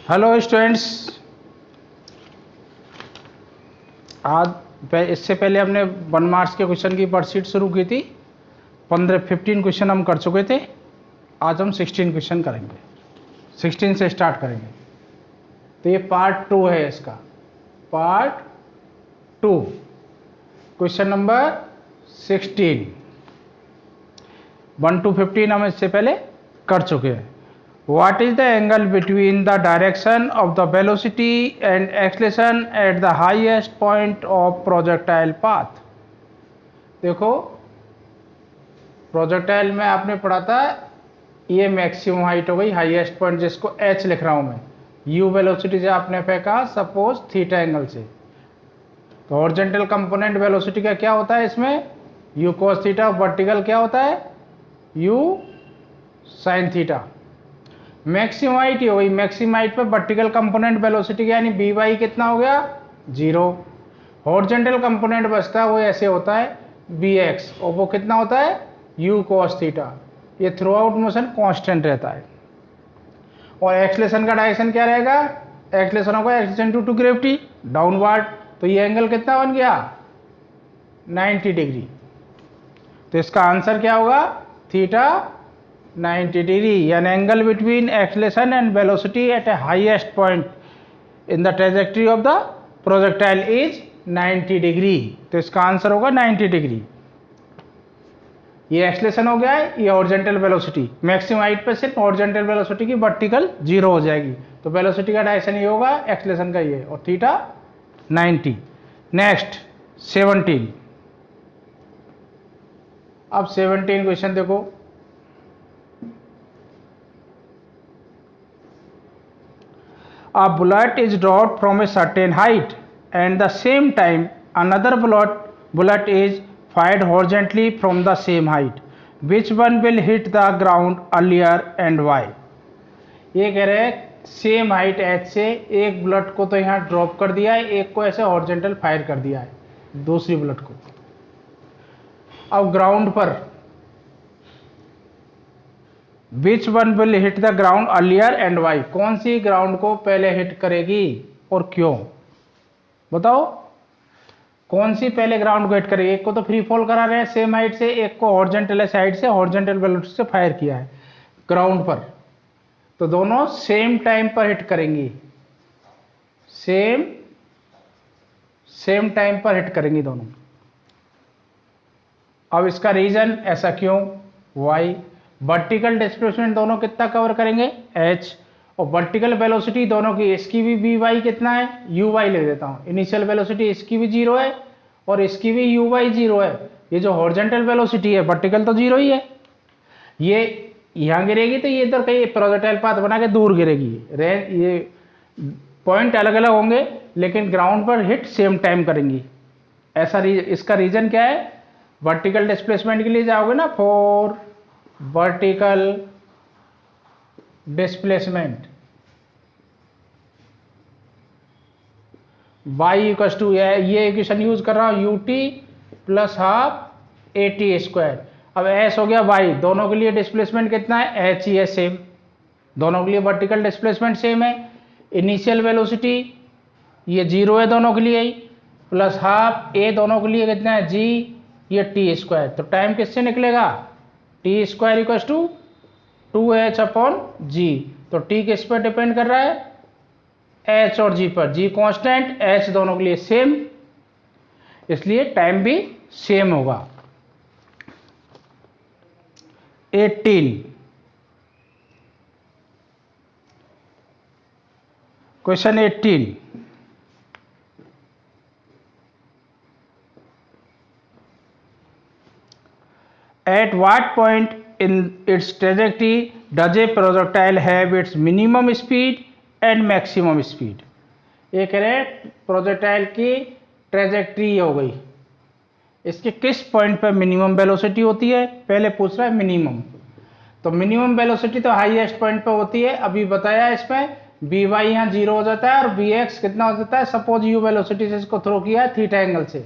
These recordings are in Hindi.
Hello students. आज इससे पहले हमने 1 मार्क्स के क्वेश्चन की वर्कशीट शुरू की थी। 15 क्वेश्चन हम कर चुके थे। आज हम 16 क्वेश्चन करेंगे। 16 से स्टार्ट करेंगे। तो ये पार्ट 2 है इसका। Part 2 question number 16। 1 to 15 हम इससे पहले कर चुके हैं। What is the angle between the direction of the velocity and acceleration at the highest point of projectile path? देखो, प्रोजेक्टाइल में आपने पढ़ा था ये मैक्सिमम हाइट हो गई, हाईएस्ट पॉइंट जिसको h लिख रहा हूं मैं। u वेलोसिटी से आपने फेंका सपोज थीटा एंगल से, तो हॉरिजॉन्टल कंपोनेंट वेलोसिटी का क्या होता है इसमें? u cos theta. वर्टिकल क्या होता है? u sin theta. Maximum height ही हो गई। मैक्सिमम हाइट पे वर्टिकल कंपोनेंट वेलोसिटी यानी बी वाई कितना हो गया? 0। हॉरिजॉन्टल कंपोनेंट बचता है वो ऐसे होता है बी एक्स, और वो कितना होता है? You cos theta. ये थ्रू आउट मोशन कांस्टेंट रहता है। और एक्सलेशन का डायरेक्शन क्या रहेगा? एक्सलेशन होगा acceleration due to gravity downward. तो ये एंगल कितना बन गया? 90 डिग्री। तो इसका आंसर क्या होगा? Theta 90 degree. An angle between acceleration and velocity at a highest point in the trajectory of the projectile is 90 degree. तो इसका आंसर होगा 90 डिग्री। ये एक्सलेशन हो गया है, ये हॉरिजॉन्टल वेलोसिटी। मैक्सिमम हाइट पे सिर्फ हॉरिजॉन्टल वेलोसिटी की वर्टिकल 0 हो जाएगी, तो वेलोसिटी का डायरेक्शन ये होगा, एक्सलेशन का ये, और थीटा 90। नेक्स्ट 17। अब 17 क्वेश्चन देखो। A bullet is dropped from a certain height and the same time another bullet is fired horizontally from the same height. Which one will hit the ground earlier and why? ये कह रहे हैं सेम हाइट एच से एक बुलेट को तो यहाँ ड्रॉप कर दिया है, एक को ऐसे हॉरिजॉन्टल फायर कर दिया है दूसरी बुलेट को। अब ग्राउंड पर which one will hit the ground earlier and why, कौन सी ग्राउंड को पहले हिट करेगी और क्यों? बताओ कौन सी पहले ग्राउंड को हिट करेगी? एक को तो फ्री फॉल करा रहे हैं सेम हाइट से, एक को हॉरिजॉन्टल साइड से हॉरिजॉन्टल वेलोसिटी से फायर किया है ग्राउंड पर, तो दोनों सेम टाइम पर हिट करेंगी। सेम टाइम पर हिट करेंगी दोनों। अब इसका रीजन ऐसा क्यों? वाई। वर्टिकल डिस्प्लेसमेंट दोनों कितना कवर करेंगे? h। और वर्टिकल वेलोसिटी दोनों की, इसकी भी बी वाई कितना है? यू वाई ले देता हूं। इनिशियल वेलोसिटी इसकी भी 0 है और इसकी भी यू वाई 0 है। ये जो हॉरिजॉन्टल वेलोसिटी है, वर्टिकल तो 0 ही है, ये यहां गिरेगी तो ये इधर कहीं प्रोजेक्टाइल पाथ बना के दूर गिरेगी। ये पॉइंट अलग अलग होंगे लेकिन ग्राउंड पर हिट सेम टाइम करेंगी। ऐसा इसका रीजन क्या है? वर्टिकल डिस्प्लेसमेंट के लिए जाओगे ना, for vertical displacement y equals to, ये इक्वेशन यूज कर रहा हूं, u t plus half a t square. अब एस हो गया वाई, दोनों के लिए डिस्प्लेसमेंट कितना है? एच ही है सेम, दोनों के लिए वर्टिकल डिस्प्लेसमेंट सेम है। इनिशियल वेलोसिटी ये 0 है दोनों के लिए ही, प्लस हाफ ए दोनों के लिए कितना है? जी, ये टी स्क्वायर। तो टाइम किससे निकलेगा? T square equals to 2h upon g. तो टी किस पर डिपेंड कर रहा है? h और g पर। g कांस्टेंट, h दोनों के लिए सेम, इसलिए टाइम भी सेम होगा। 18 question 18। At what point in its trajectory does a projectile have its minimum speed and maximum speed? ये कह रहे हैं प्रोजेक्टाइल की ट्रेजेक्ट्री हो गई, इसके किस पॉइंट पर मिनिमम वेलोसिटी होती है? पहले पूछ रहा है मिनिमम। तो मिनिमम वेलोसिटी तो हाईएस्ट पॉइंट पर होती है, अभी बताया इसमें। बी वाई यहाँ 0 हो जाता है और बी एक्स कितना हो जाता है? सपोज यू वेलोसिटी से इसको थ्रो किया है थीटा एंगल से,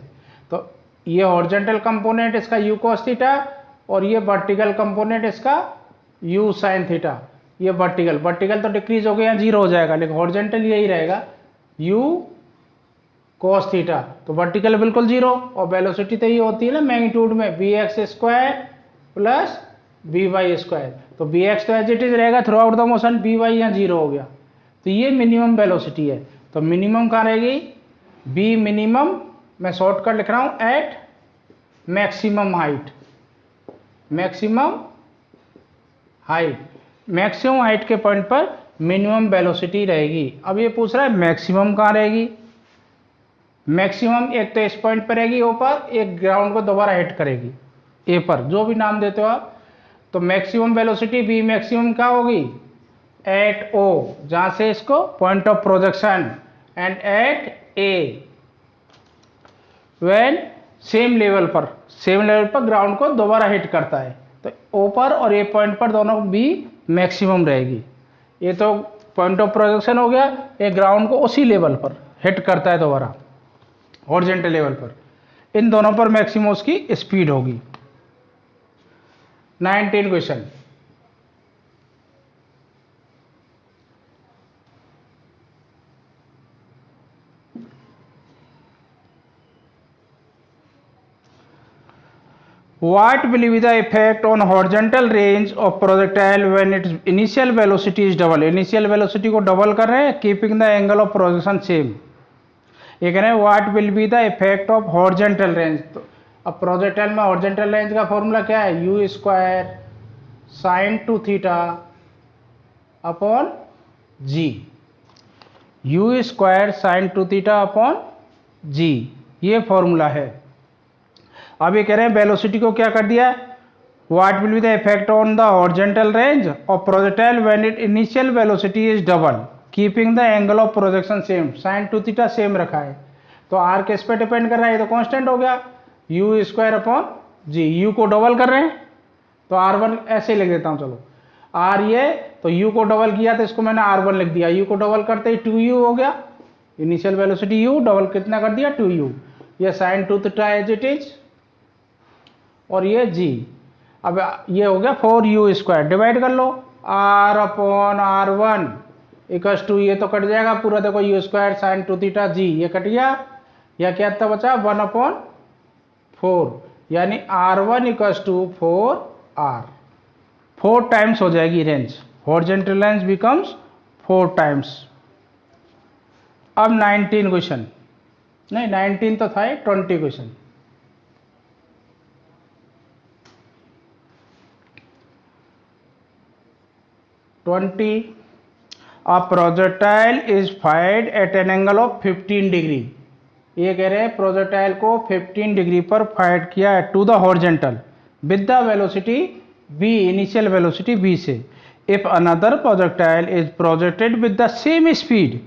तो ये हॉरिजॉन्टल कंपोनेंट इसका यू कॉस थीटा और ये वर्टिकल कंपोनेंट इसका u sin थीटा। ये वर्टिकल, वर्टिकल तो डिक्रीज हो गया, जीरो हो जाएगा, लेकिन हॉरिजेंटल यही रहेगा u cos थीटा, तो वर्टिकल बिल्कुल जीरो, और वेलोसिटी तो ये होती है ना मैग्नीट्यूड में bx square plus by square, तो bx तो एज इट इज रहेगा through out the motion, by यहाँ जीरो हो गया, तो ये मिनिमम वेलोसिटी है। तो मिनिमम कहाँ रहेगी, b मिनिमम, मैं शॉर्टकट लिख रहा हूँ, at maximum height, maximum height, maximum height के पॉइंट पर मिनिमम वेलोसिटी रहेगी। अब ये पूछ रहा है मैक्सिमम कहाँ रहेगी, मैक्सिमम एक तो इस पॉइंट पर रहेगी ओ पर, एक ग्राउंड को दोबारा हिट करेगी ए पर, जो भी नाम देते हो आप। तो मैक्सिमम वेलोसिटी बी मैक्सिमम क्या होगी, एट ओ, जहां से इसको point of projection, and at A when same level पर ग्राउंड को दोबारा हिट करता है, तो ओ पर और ए पॉइंट पर दोनों बी मैक्सिमम रहेगी। ये तो पॉइंट ऑफ प्रोजेक्शन हो गया, ये ग्राउंड को उसी लेवल पर हिट करता है दोबारा हॉरिजॉन्टल लेवल पर, इन दोनों पर मैक्सिमम उसकी स्पीड होगी। 19 question, What will be the effect on horizontal range of projectile when its initial velocity is double? Initial velocity को double कर रहे हैं, keeping the angle of projection same। ये कह रहे हैं what will be the effect of horizontal range। तो अब प्रोजेक्टाइल में horizontal range का फॉर्मूला क्या है, u square sine two theta upon g, u square sine two theta upon g, ये फॉर्मूला है। अब ये कह रहे हैं वेलोसिटी को क्या कर दिया, what will be the effect on the horizontal range of projectile when it initial velocity is double, keeping the angle of projection same, sign two theta same रखा है, तो आर किस पे डिपेंड कर रहा है, ये तो कांस्टेंट हो गया, u square upon g, u को डबल कर रहे हैं तो r1 ऐसे लिख देता हूँ, चलो r ये, तो u को डबल किया तो इसको मैंने r1 लिख दिया, u को डबल करते ही 2u हो गया, इनिशियल वेलोसिटी u डबल कितना कर दिया 2u, ये sine two theta as it is, और ये g, अब ये हो गया 4u स्क्वायर, डिवाइड कर लो, r upon r1 equals to, ये तो कट जाएगा पूरा, देखो u square sine two theta g, ये कट गया, या क्या इतना बचा 1 अपॉन 4, यानी r1 equals to 4r, 4 times हो जाएगी range, horizontal range becomes 4 times. अब 19 क्वेश्चन, नहीं 19 तो था, 20 question, A projectile is fired at an angle of 15 degree, ये कह रहे हैं प्रोजेक्टाइल को 15 डिग्री पर फायर किया है to the horizontal with the velocity v, initial velocity v से। If another projectile is projected with the same speed,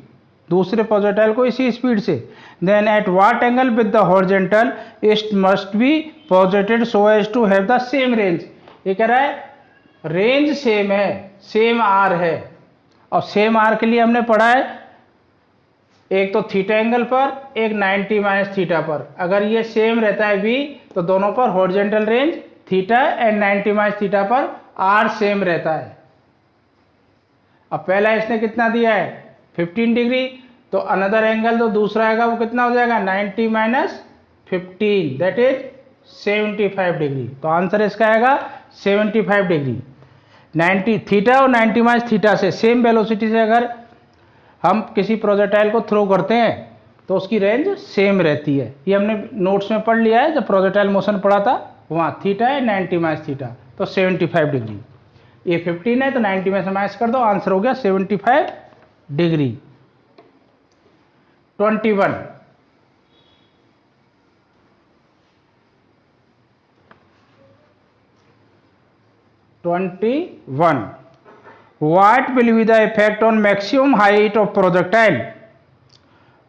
दूसरे प्रोजेक्टाइल को इसी स्पीड से, then at what angle with the horizontal it must be projected so as to have the same range. ये कह रहा है रेंज सेम है, सेम आर है, और सेम आर के लिए हमने पढ़ा है एक तो थीटा एंगल पर, एक 90 माइनस थीटा पर, अगर ये सेम रहता है v तो दोनों पर horizontal range theta and 90 minus theta पर आर सेम रहता है। अब पहला इसने कितना दिया है 15 डिग्री, तो अनदर एंगल जो दूसरा आएगा वो कितना हो जाएगा 90 माइनस 15, दैट इज 75 डिग्री, तो आंसर इसका आएगा 75 डिग्री। 90 थीटा और 90 माइनस थीटा से सेम वेलोसिटी से अगर हम किसी प्रोजेक्टाइल को थ्रो करते हैं तो उसकी रेंज सेम रहती है, ये हमने नोट्स में पढ़ लिया है, जब प्रोजेक्टाइल मोशन पढ़ा था वहाँ थीटा है 90 माइनस थीटा, तो 75 डिग्री, ये 15 है तो 90 में से माइनस कर दो, आंसर हो गया 75 degree. 21 What will be the effect on maximum height of projectile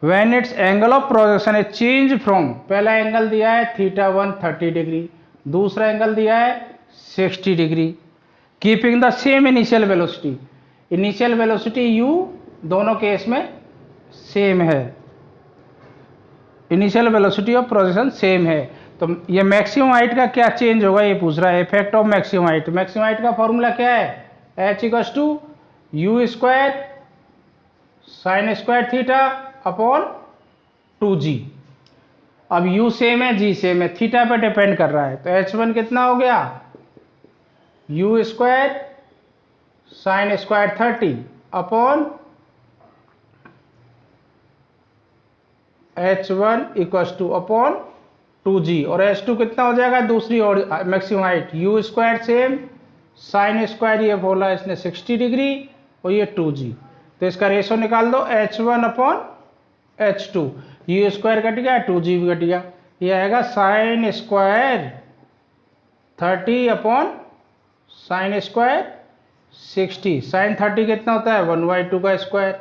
when its angle of projection is changed from, पहला एंगल दिया है θ1 30 डिग्री, दूसरा एंगल दिया है 60 degree, keeping the same initial velocity, initial velocity u दोनों केस में सेम है, initial velocity of projection same है, तो ये मैक्सिमम हाइट का क्या चेंज होगा ये पूछ रहा है, effect of maximum height. Maximum height का फॉर्मूला क्या है, h equals to u square sine square theta upon 2g। अब u सेम है, g सेम है, थीटा पे डिपेंड कर रहा है, तो h1 कितना हो गया, u square sine square 30 upon h1 equals to upon 2g, और h2 कितना हो जाएगा, दूसरी और maximum height, u square same sine square, ये बोला इसने 60 डिग्री और ये 2g, तो इसका रेशो निकाल दो h1 upon h2, you square cut गया 2g भी कट गया, ये आएगा sine square 30 upon sine square 60। Sine 30 कितना होता है 1/2 का स्क्वायर,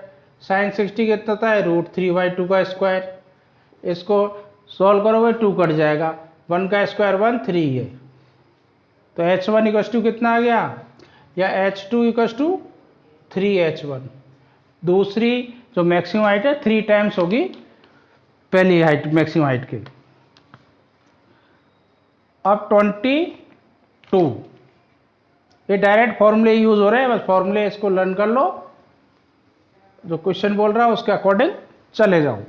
साइन 60 कितना होता है √3/2 का स्क्वायर। इसको सॉल्व करोगे 2 कट जाएगा, 1 का स्क्वायर 1 3 है, तो h1 इक्वस टू कितना आ गया, या h2 इक्वस टू 3h1। दूसरी जो मैक्सिमम हाइट है 3 टाइम्स होगी पहली हाइट मैक्सिमम हाइट के। अब 22, ये डायरेक्ट फॉर्मूले यूज हो रहे हैं, बस फॉर्मूले इसको लर्न कर लो, जो क्वेश्चन बोल रहा है उसके अकॉर्डिंग चले जाओ।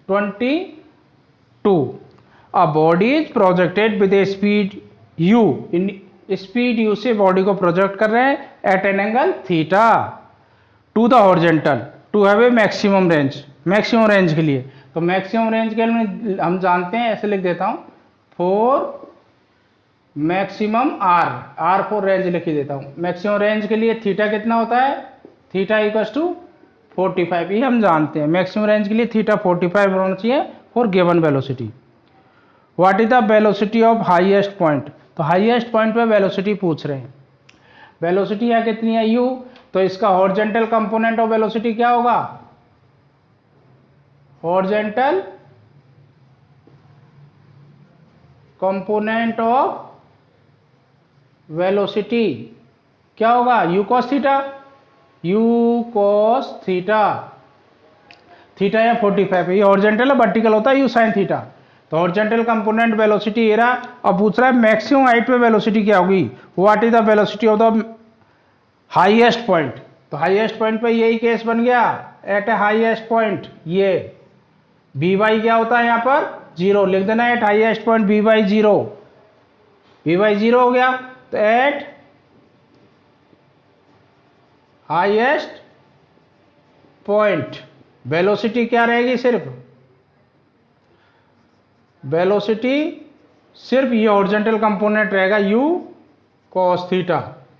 22, a body is projected with a speed u, इन स्पीड u से बॉडी को प्रोजेक्ट कर रहे हैं at an angle theta to the horizontal to have a maximum range, maximum range के लिए, तो मैक्सिमम रेंज के लिए हम जानते हैं, ऐसे लिख देता हूं, for maximum R for range लिख देता हूं, मैक्सिमम रेंज के लिए थीटा कितना होता है, थीटा इक्वस टू 45, ये हम जानते हैं, मैक्सिमम रेंज के लिए थीटा 45 होना चाहिए for given velocity. What is the velocity of highest point, तो हाईएस्ट पॉइंट पे वेलोसिटी पूछ रहे हैं, वेलोसिटी यहाँ कितनी है u, तो इसका हॉरिजॉन्टल कंपोनेंट ऑफ वेलोसिटी क्या होगा, हॉरिजॉन्टल कंपोनेंट ऑफ वेलोसिटी क्या होगा, u cos theta, u cos theta, theta या 45 है, ये हॉरिजॉन्टल है, वर्टिकल होता है u sin थीटा, तो हॉरिजॉन्टल कंपोनेंट वेलोसिटी ये रहा। अब पूछ रहा है मैक्सिमम हाइट पे वेलोसिटी क्या होगी, what is the velocity of the highest point, तो हाईएस्ट पॉइंट पे यही केस बन गया, एट ए हाईएस्ट पॉइंट, ये बी बाई क्या होता है यहाँ पर 0 लिख देना, at highest point v y 0, v y 0 हो गया, तो एट हाईएस्ट पॉइंट वेलोसिटी क्या रहेगी, सिर्फ वेलोसिटी सिर्फ ये हॉरिजॉन्टल कंपोनेंट रहेगा u cos थीटा,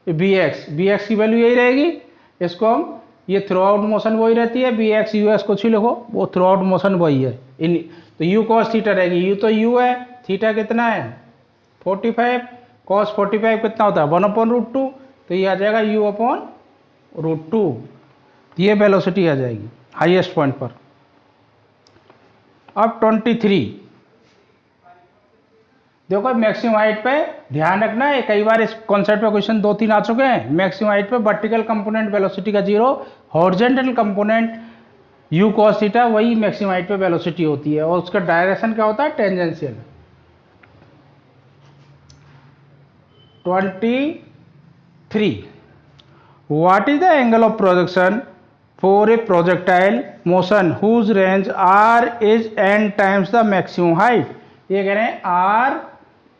bx की वैल्यू यही रहेगी, इसको हम ये थ्रू आउट मोशन वही रहती है, bx us कुछ ही लिखो, वो थ्रू आउट मोशन वही है, तो u cos थीटा रहेगी, u तो u है, थीटा कितना है 45, cos 45 कितना होता है 1/√2, तो ये आ जाएगा u/√2, ये वेलोसिटी आ जाएगी हाईएस्ट पॉइंट पर। अब 23, देखो मैक्सिमम हाइट पे ध्यान रखना है, कई बार इस कॉन्सेप्ट पे क्वेश्चन 2-3 आ चुके हैं, मैक्सिमम हाइट पे वर्टिकल कंपोनेंट वेलोसिटी का 0, horizontal component u cos theta वही मैक्सिमम हाइट पे वेलोसिटी होती है, और उसका डायरेक्शन क्या होता है tangential. 23, what is the angle of projection for a projectile motion whose range r is n times the maximum height, ये कह रहे हैं r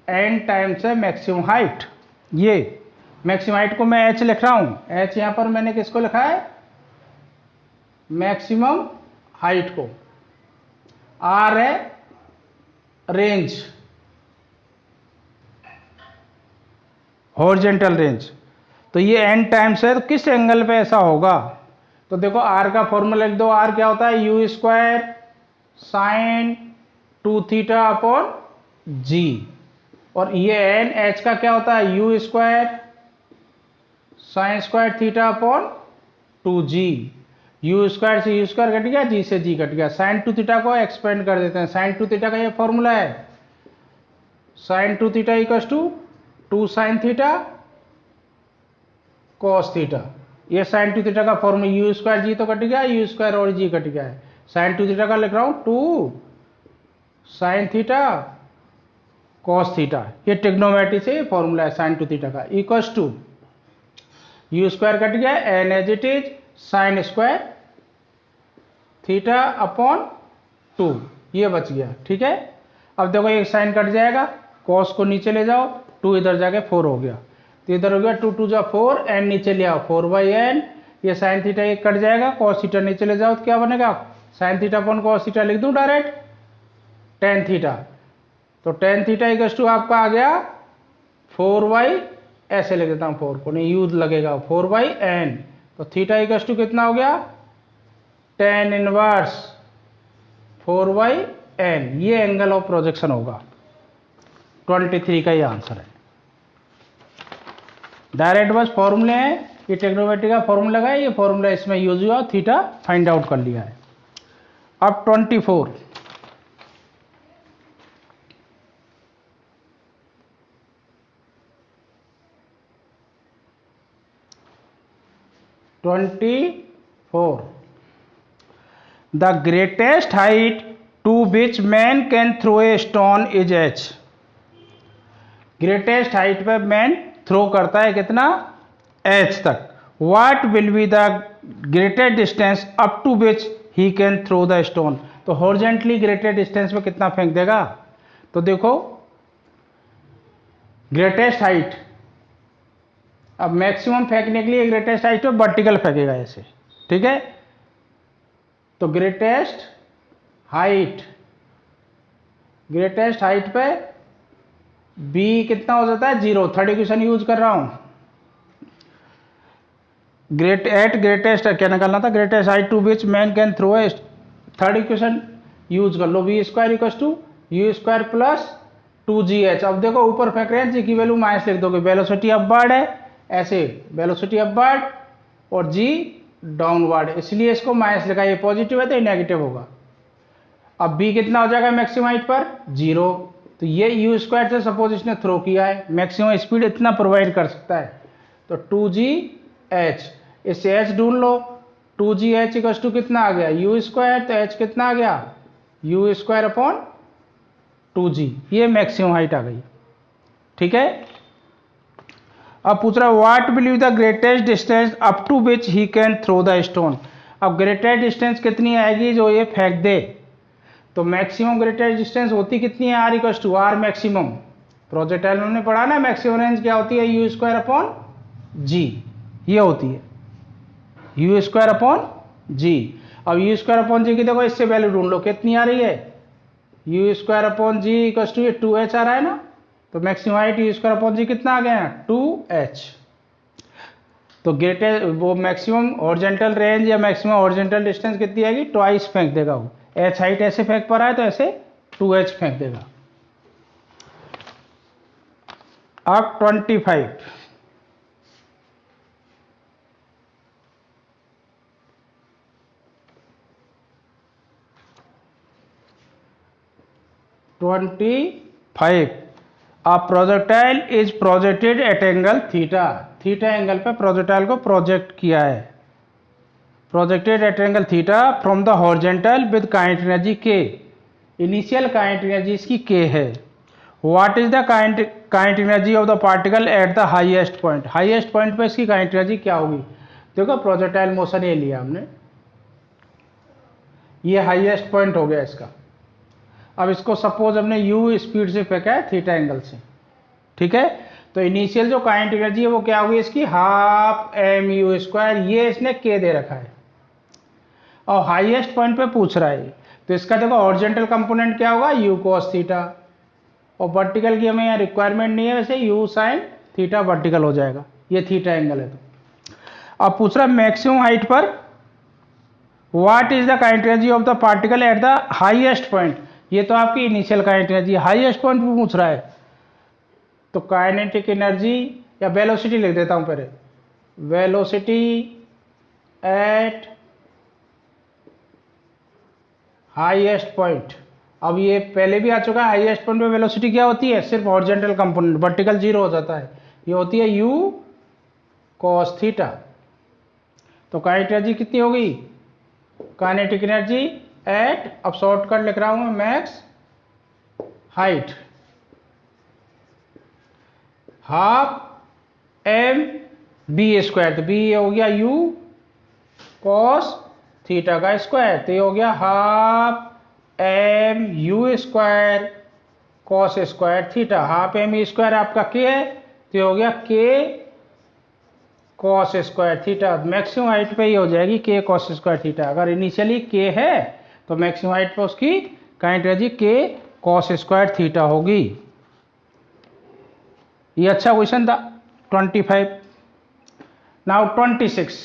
n टाइम्स है मैक्सिमम हाइट, ये मैक्सिमम हाइट को मैं h लिख रहा हूं, h यहां पर मैंने किसको लिखा है मैक्सिमम हाइट को, r है रेंज हॉरिजॉन्टल रेंज, तो ये n टाइम्स है, तो किस एंगल पे ऐसा होगा, तो देखो r का फॉर्मूला लिख दो, r क्या होता है u square sign 2 theta upon g, और ये n h का क्या होता है u square sine square theta upon 2g, u square से u स्क्वायर कट गया, g से g कट गया, साइन 2 थीटा को एक्सपेंड कर देते हैं, साइन 2 थीटा का ये फॉर्मूला है, sine 2 theta equals to 2 sine theta cos theta, ये साइन 2 थीटा का फॉर्मूला, u स्क्वायर g तो कट गया, u स्क्वायर और g कट गया है, साइन 2 थीटा का लिख रहा हूं 2 साइन थीटा कॉस थीटा, ये ट्रिग्नोमेट्री से फॉर्मूला है साइन 2 थीटा का, equals to u square cut गया, an as it is sine square theta upon 2, ये बच गया। ठीक है, अब देखो एक साइन कट जाएगा, कॉस को नीचे ले जाओ, 2 इधर जाके 4 हो गया, तो इधर हो गया 2 2 जा 4, एन नीचे ले आओ 4/n, ये साइन थीटा एक कट जाएगा, कॉस थीटा नीचे ले जाओ तो क्या बनेगा, sine theta upon cos theta लिख दूं डायरेक्ट, टेन थीटा, तो टेन थीटा इक्वल्स टू आपका आ गया 4/, ऐसे लिख देता हूँ 4 को, नहीं यूज लगेगा, 4/n, तो थीटा इक्वल्स टू कितना हो गया, tan इनवर्स 4/n, ये एंगल ऑफ प्रोजेक्शन होगा। 23 का ये आंसर है। डायरेक्ट बस फॉर्मूले हैं, ये टेक्नोमेट्री का फॉर्मूला है, ये फॉर्मूला इसमें यूज हुआ, थीटा फाइंड आउट कर लिया है। अब 24, the greatest height to which man can throw a stone is h। Greatest height पे मैन थ्रो करता है कितना, h तक। What will be the greatest distance up to which he can throw the stone. तो हॉरिजॉन्टली ग्रेटेस्ट डिस्टेंस में कितना फेंक देगा, तो देखो ग्रेटेस्ट हाइट, अब मैक्सिमम फेंकने के लिए ग्रेटेस्ट हाइट पे वर्टिकल फेंकेगा ऐसे, ठीक है, तो ग्रेटेस्ट हाइट पे b कितना हो जाता है 0, थर्ड इक्वेशन यूज कर रहा हूं, ग्रेटेस्ट क्या निकालना था, greatest height to which man can throw a, third equation use कर लो, v square equal to u square plus 2gh। अब देखो ऊपर फेंक रहे हैं, g की वैल्यू माइनस लिख दोगे, वेलोसिटी अपवर्ड है, ऐसे वेलोसिटी अपवर्ड और g डाउनवर्ड, इसलिए इसको माइनस लिखा, ये पॉजिटिव है तो ये नेगेटिव होगा। अब b कितना हो जाएगा मैक्सिमम हाइट पर 0, तो ये u स्क्वायर से सपोज इसने थ्रो किया है, मैक्सिमम स्पीड इतना प्रोवाइड कर सकता है, तो 2gh, इससे h ढूंढ लो, 2gh इक्वल टू कितना आ गया u स्क्वायर, तो h कितना आ गया u स्क्वायर अपॉन 2g, ये मैक्सिमम हाइट आ गई। ठीक है, अब पूछ रहा है what will be the greatest distance up to which he can throw the stone. अब ग्रेटेस्ट डिस्टेंस कितनी आएगी जो ये फेंक दे, तो मैक्सिमम ग्रेटेस्ट डिस्टेंस होती कितनी है, r equal to r maximum, projectile में हमने पढ़ा ना मैक्सिमम रेंज क्या होती है, u स्क्वायर अपॉन g, ये होती है u स्क्वायर अपॉन g। अब u स्क्वायर अपॉन g की देखो इससे वैल्यू ढूंढ लो कितनी आ रही है, u square upon g equal to ये 2h आ रहा है ना, तो maximum height u square upon g कितना आ गया 2h। तो ग्रेटेस्ट वो मैक्सिमम हॉरिजॉन्टल रेंज या मैक्सिमम हॉरिजॉन्टल डिस्टेंस कितनी आएगी, ट्वाइस फेंक देगा वो, h हाइट ऐसे फेंक पा रहा है तो ऐसे 2h फेंक देगा। अब 25, a projectile is projected at angle theta, theta angle पे प्रोजेक्टाइल को प्रोजेक्ट किया है, projected at angle theta from the horizontal with kinetic energy k, initial kinetic energy इसकी k है। What is the kinetic energy of the particle at the highest point, highest point पे इसकी काइनेटिक एनर्जी क्या होगी। देखो प्रोजेक्टाइल मोशन ये लिया हमने, ये हाईएस्ट पॉइंट हो गया इसका। अब इसको सपोज हमने u स्पीड से फेंका है थीटा एंगल से, ठीक है, तो इनिशियल जो काइनेटिक एनर्जी है वो क्या होगी इसकी, हाफ mu स्क्वायर, ये इसने k दे रखा है, और हाईएस्ट पॉइंट पे पूछ रहा है, तो इसका देखो हॉरिजॉन्टल कंपोनेंट क्या होगा u cos थीटा, और वर्टिकल की हमें यहाँ रिक्वायरमेंट नहीं है, वैसे u sin थीटा वर्टिकल हो जाएगा, ये थीटा एंगल है। तो अब पूछ रहा है मैक्सिमम हाइट पर what is the kinetic energy of the particle at the highest point, ये तो आपकी initial kinetic energy, highest point पे पूछ रहा है, तो काइनेटिक एनर्जी या वेलोसिटी लिख देता हूं पहले, वेलोसिटी एट हाईएस्ट पॉइंट। अब ये पहले भी आ चुका है, हाईएस्ट पॉइंट पे वेलोसिटी क्या होती है, सिर्फ हॉरिजॉन्टल कंपोनेंट, वर्टिकल 0 हो जाता है, ये होती है u cos थीटा। तो काइनेटिक एनर्जी कितनी होगी, काइनेटिक एनर्जी एट, अब शॉर्टकट लिख रहा हूं मैं, max height half m v square, तो बी ये हो गया यू कॉस थीटा का स्क्वायर, तो ये हो गया half m u square cos square theta. Half m u square आपका के है, तो ये हो गया K cos square theta. Maximum height पे ये हो जाएगी के कॉस स्क्वायर थीटा। अगर इनिशियली के है तो मैक्सिमम हाइट पे उसकी काइंड रहेगी के कॉस स्क्वायर थीटा होगी। ये अच्छा क्वेश्चन था 25। Now 26,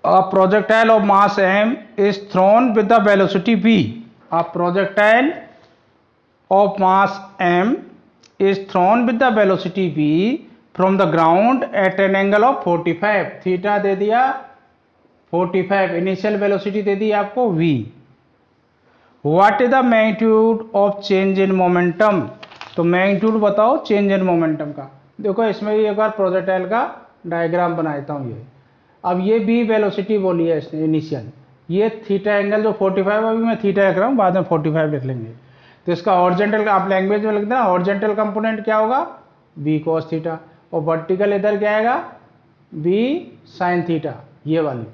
a projectile of mass m is thrown with the velocity v. A projectile of mass m is thrown with the velocity v from the ground at an angle of 45. Theta दे दिया 45, इनिशियल वेलोसिटी दे दी आपको v. What is the magnitude of change in momentum, तो मैग्नीट्यूड बताओ चेंज इन मोमेंटम का। देखो इसमें भी एक बार प्रोजेक्टाइल का डायग्राम बनाता हूँ। ये अब ये बी वेलोसिटी बोली है इसने इनिशियल, ये थीटा एंगल जो 45, अभी मैं थीटा लिख रहा हूँ, बाद में 45 लिख लेंगे। तो इसका हॉरिजॉन्टल का आप लैंग्वेज में लिख देना, हॉरिजॉन्टल कंपोनेंट क्या होगा बी कॉस थीटा, और वर्टिकल इधर क्या आएगा बी साइन थीटा। ये वाली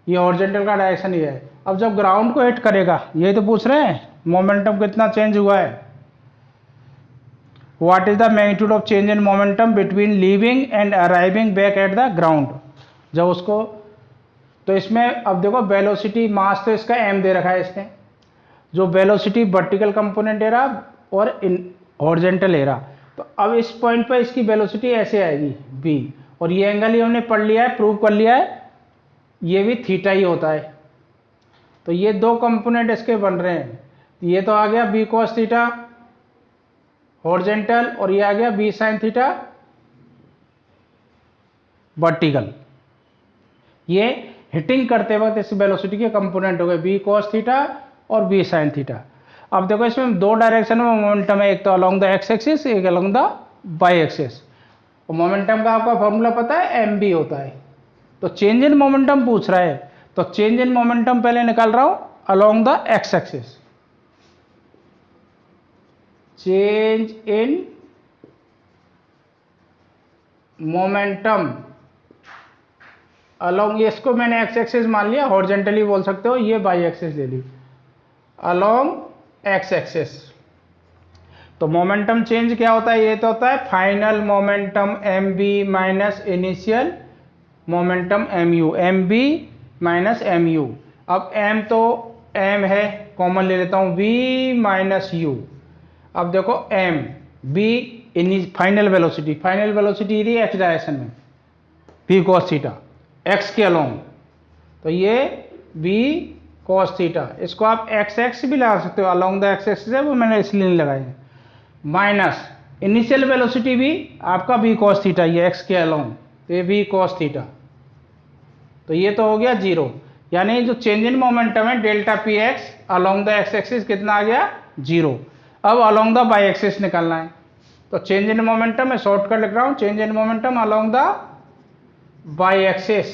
ये हॉरिजॉन्टल का डायरेक्शन ये है। अब जब ग्राउंड को हिट करेगा, ये तो पूछ रहे हैं मोमेंटम कितना चेंज हुआ है। What is the magnitude of change in momentum between leaving and arriving back at the ground. जब उसको, तो इसमें अब देखो वेलोसिटी मास तो इसका m दे रखा है इसने, जो वेलोसिटी वर्टिकल कंपोनेंट ले रहा और हॉरिजॉन्टल ले रहा। तो अब इस पॉइंट पर इसकी वेलोसिटी ऐसे आएगी v, और ये एंगल ही हमने पढ़ लिया है, प्रूव कर लिया है, ये भी थीटा ही होता है। तो ये दो कंपोनेंट इसके बन रहे हैं, ये तो आ गया बी कॉस थीटा हॉरिजॉन्टल, और ये आ गया बी साइन थीटा वर्टिकल। ये हिटिंग करते वक्त इस वेलोसिटी के कंपोनेंट हो गए बी कॉस थीटा और बी साइन थीटा। अब देखो इसमें दो डायरेक्शन में मोमेंटम है, एक तो अलोंग द एक्स एक्सिस, एक अलोंग द वाई एक्सिस। और मोमेंटम का आपका फॉर्मूला पता है एम बी होता है। तो चेंज इन मोमेंटम पूछ रहा है, तो चेंज इन मोमेंटम पहले निकाल रहा हूं along the x axis. Change in momentum along, ये इसको मैंने एक्स एक्सिस मान लिया, हॉरिजॉन्टली बोल सकते हो, ये वाई एक्सिस ले ली अलोंग एक्स एक्सिस। तो मोमेंटम चेंज क्या होता है, ये तो होता है final momentum m v minus initial momentum m u, m v minus m u. अब एम तो एम है, कॉमन ले लेता हूं v माइनस यू। अब देखो m v final velocity, final velocity यदि एक्स डायरेक्शन में v cos थीटा एक्स के अलोंग, तो ये v cos थीटा, इसको आप एक्स एक्स भी लगा सकते हो, अलोंग द एक्स एक्सिस है, वो मैंने इसलिए नहीं लगाई है। माइनस इनिशियल वेलोसिटी भी आपका v cos थीटा, ये एक्स के अलोंग, तो ये v cos थीटा, तो ये तो हो गया जीरो। यानी जो चेंज इन मोमेंटम है delta P x along the x axis कितना आ गया जीरो। अब अलोंग द वाई एक्सिस निकालना है, तो चेंज इन मोमेंटम मैं शॉर्टकट लिख रहा हूं, change in momentum along the y axis,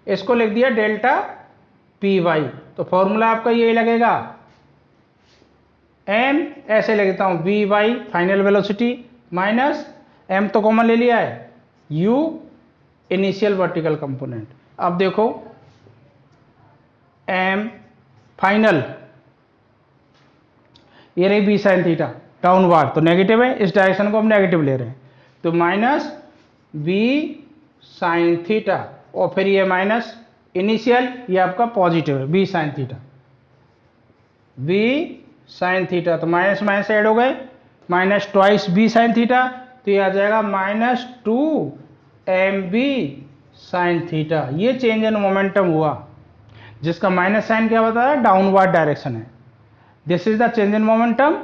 इसको लिख दिया डेल्टा पी वाई। तो फॉर्मूला आपका यही लगेगा एम, ऐसे लिखता हूं v y final velocity minus m तो कॉमन ले लिया है यू इनिशियल वर्टिकल कंपोनेंट। अब देखो एम फाइनल, ये रही बी साइन थीटा डाउनवर्ड, तो नेगेटिव है, इस डायरेक्शन को हम नेगेटिव ले रहे हैं, तो माइनस बी साइन थीटा, और फिर ये माइनस इनिशियल, ये आपका पॉजिटिव है v sine theta, v sine theta, तो माइनस माइनस ऐड हो गए, minus twice v sine theta, तो ये आ जाएगा minus two m v sine theta. ये चेंज इन मोमेंटम हुआ, जिसका माइनस साइन क्या बता रहा है डाउनवर्ड डायरेक्शन है। This is the change in momentum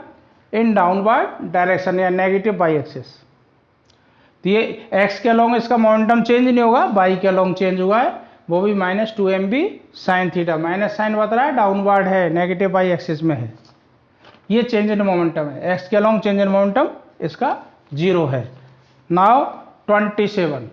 in downward direction या नेगेटिव वाई एक्सिस। तो ये एक्स के अलोंग इसका मोमेंटम चेंज नहीं होगा, वाई के अलोंग चेंज हुआ है, वो भी minus two m v sine theta, minus sine बता रहा है डाउनवर्ड है, नेगेटिव वाई एक्सिस में है। ये चेंज इन मोमेंटम है, एक्स के अलोंग चेंज इन मोमेंटम इसका जीरो है। नाउ 27,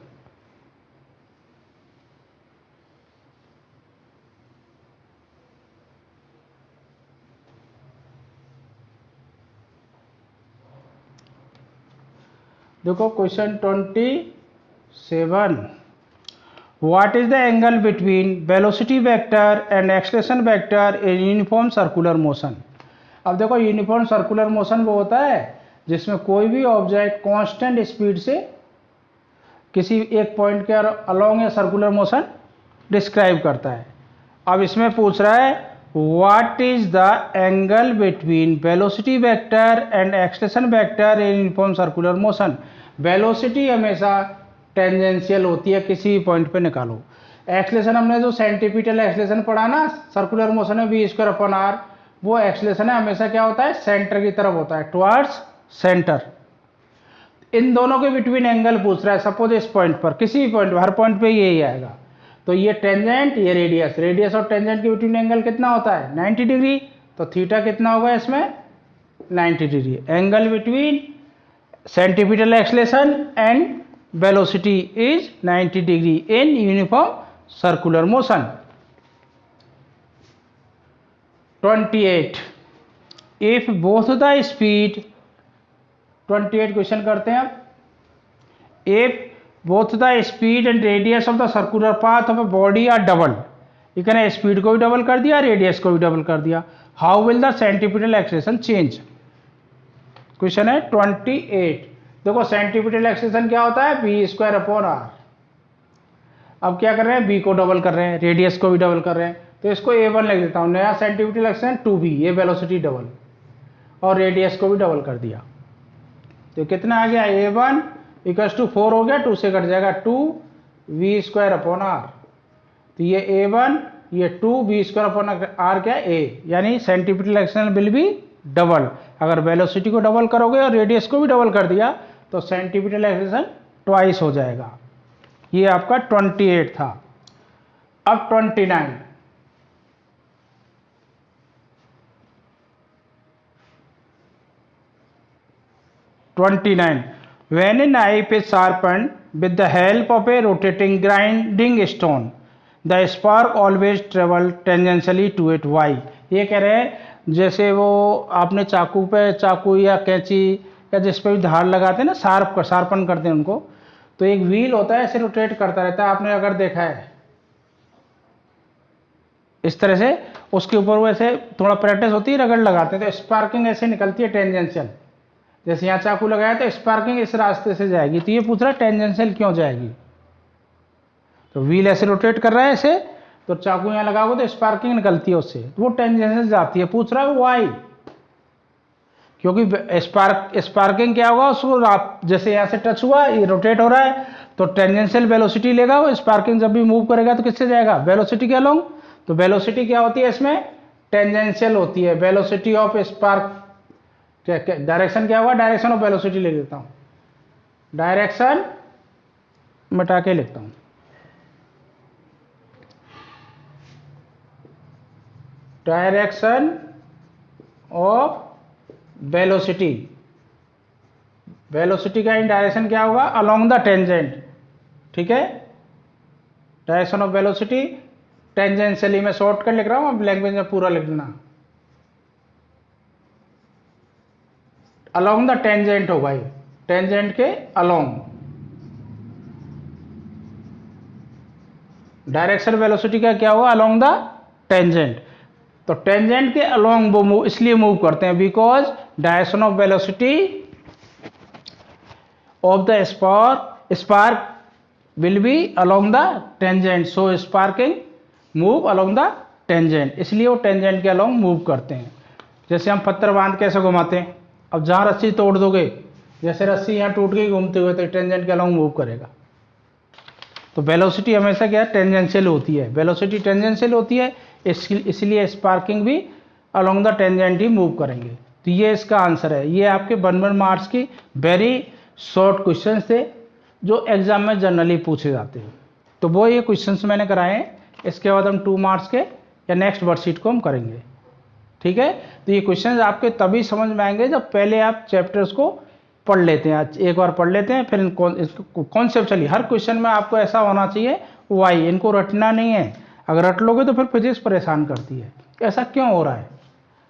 देखो question 27, what is the angle between velocity vector and acceleration vector in uniform circular motion. अब देखो यूनिफॉर्म सर्कुलर मोशन वो होता है जिसमें कोई भी ऑब्जेक्ट कांस्टेंट स्पीड से किसी एक पॉइंट के अलोंग या सर्कुलर मोशन डिस्क्राइब करता है। अब इसमें पूछ रहा है what is the angle between velocity vector and acceleration vector in uniform circular motion. Velocity हमेशा टेंजेंशियल होती है, किसी भी पॉइंट पे निकालो। एक्सलेशन हमने जो सेंटीपिटल एक्सलेशन पढ़ा ना सर्कुलर मोशन में v²/r, वो एक्सलेशन है हमेशा क्या होता है, सेंटर की तरफ होता है, टुवर्ड्स सेंटर। इन दोनों के बिटवीन एंगल पूछ रहा है, सपोज इस पॉइंट पर, किसी भी पॉइंट पर, हर पॉइंट पे यही आएगा। तो ये टेंजेंट, ये रेडियस, रेडियस और टेंजेंट के बिटवीन एंगल कितना होता है 90 डिग्री। तो थीटा कितना होगा इसमें 90 degree. Angle between centripetal acceleration and velocity is 90 degree in uniform circular motion। 28, if both the speed, 28 question करते हैं अब। if both the speed and radius of the circular path of a body are double, ये कहना है स्पीड को भी डबल कर दिया, रेडियस को भी डबल कर दिया, how will the centripetal acceleration change। Question है 28। देखो सेंटीपिटल एक्सलेशन क्या होता है v²/r। अब क्या कर रहे हैं, b को डबल कर रहे हैं, रेडियस को भी डबल कर रहे हैं, तो इसको a1 लिख देता हूं। नया सेंटीपिटल एक्सलेशन 2v, ये वेलोसिटी डबल, और रेडियस को भी डबल कर दिया। तो कितना आ गया a1 = 4 हो गया, 2 से कट जाएगा 2v²/r। तो ये a1, ये 2v²/r क्या a, यानी centripetal acceleration will be double. अगर वेलोसिटी को डबल करोगे और रेडियस को भी डबल कर दिया तो सेंटीपिटल एक्सलेशन ट्वाइस हो जाएगा। ये आपका 28 था। अब 29, when a knife is sharpened with the help of a rotating grinding stone, the spark always travel tangentially to it। why। ये कह रहे हैं जैसे वो आपने चाकू पे, चाकू या कैंची या जिस पे भी धार लगाते हैं ना, शार्पन करते हैं उनको, तो एक व्हील होता है ऐसे रोटेट करता रहता है, आपने अगर देखा है इस तरह से, उसके ऊपर वो ऐसे थोड़ा प्रैक्टिस होती है, रगड़ लगाते हैं तो स्पार्किंग ऐसे निकलती है टेंजेंशियल। जैसे यहाँ चाकू लगाया तो स्पार्किंग इस रास्ते से जाएगी, तो ये पूछ रहा है टेंजेंशियल क्यों जाएगी। तो व्हील ऐसे रोटेट कर रहा है ऐसे, तो चाकू यहाँ लगाओगे तो स्पार्किंग निकलती है उससे, तो वो टेंजेंशियल जाती है। पूछ रहा है वाई, क्योंकि स्पार्किंग क्या होगा, उसको जैसे यहाँ से टच हुआ, ये रोटेट हो रहा है तो टेंजेंशियल वेलोसिटी लेगा वो। स्पार्किंग जब भी मूव करेगा तो किससे जाएगा, वेलोसिटी के अलोंग। तो वेलोसिटी क्या होती है इसमें, टेंजेंशियल होती है। वेलोसिटी ऑफ स्पार्क, डायरेक्शन क्या होगा, डायरेक्शन ऑफ वेलोसिटी ले लेता हूं, डायरेक्शन मिटा के लिखता हूं, डायरेक्शन ऑफ वेलोसिटी। वेलोसिटी का इन डायरेक्शन क्या होगा, अलोंग द टेंजेंट। ठीक है, डायरेक्शन ऑफ वेलोसिटी टेंजेंशियली, मैं शॉर्टकट लिख रहा हूं, अब लैंग्वेज में पूरा लिख देना। अलोंग द टेंजेंट होगा ये, टेंजेंट के अलोंग। डायरेक्शन वेलोसिटी का क्या होगा, अलोंग द टेंजेंट। तो टेंजेंट के अलोंग वो इसलिए मूव करते हैं because direction of velocity of the spark will be along the tangent, so sparking move along the tangent, इसलिए वो टेंजेंट के अलोंग मूव करते हैं। जैसे हम पत्थर बांध कैसे घुमाते हैं, अब जहां रस्सी तोड़ दोगे, जैसे रस्सी यहाँ टूट गई घूमते हुए, तो टेंजेंट के अलोंग मूव करेगा। तो वेलोसिटी हमेशा क्या है, टेंजेंशियल होती है। वेलोसिटी टेंजेंशियल होती है, इसलिए स्पार्किंग भी along the tangent he move करेंगे। तो ये इसका आंसर है। ये आपके 1 मार्क्स की वेरी शॉर्ट क्वेश्चन थे जो एग्जाम में जनरली पूछे जाते हैं। तो वो ये क्वेश्चंस मैंने कराए हैं। इसके बाद हम 2 मार्क्स के या नेक्स्ट वर्कशीट को हम करेंगे। ठीक है, तो ये क्वेश्चंस आपके तभी समझ में आएंगे जब पहले आप चैप्टर्स को पढ़ लेते हैं। आज एक बार पढ़ लेते हैं, फिर कॉन्सेप्चुअली हर क्वेश्चन में आपको ऐसा होना चाहिए वाई, इनको रटना नहीं है। अगर रट लोगे तो फिर फिजिक्स परेशान करती है, ऐसा क्यों हो रहा है,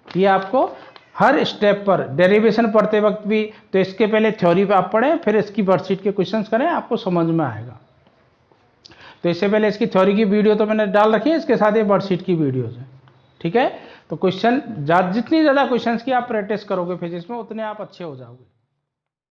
ये आपको हर स्टेप पर डेरिवेशन पढ़ते वक्त भी, तो इसके पहले थ्योरी पे आप पढ़ें, फिर इसकी वर्कशीट के क्वेश्चंस करें, आपको समझ में आएगा। तो इससे पहले इसकी थ्योरी की वीडियो तो मैंने डाल रखी है, इसके साथ ये वर्कशीट की वीडियोज है, ठीक है। तो क्वेश्चन जितनी ज़्यादा क्वेश्चंस की आप प्रैक्टिस करोगे फिजिक्स में, उतने आप अच्छे हो जाओगे।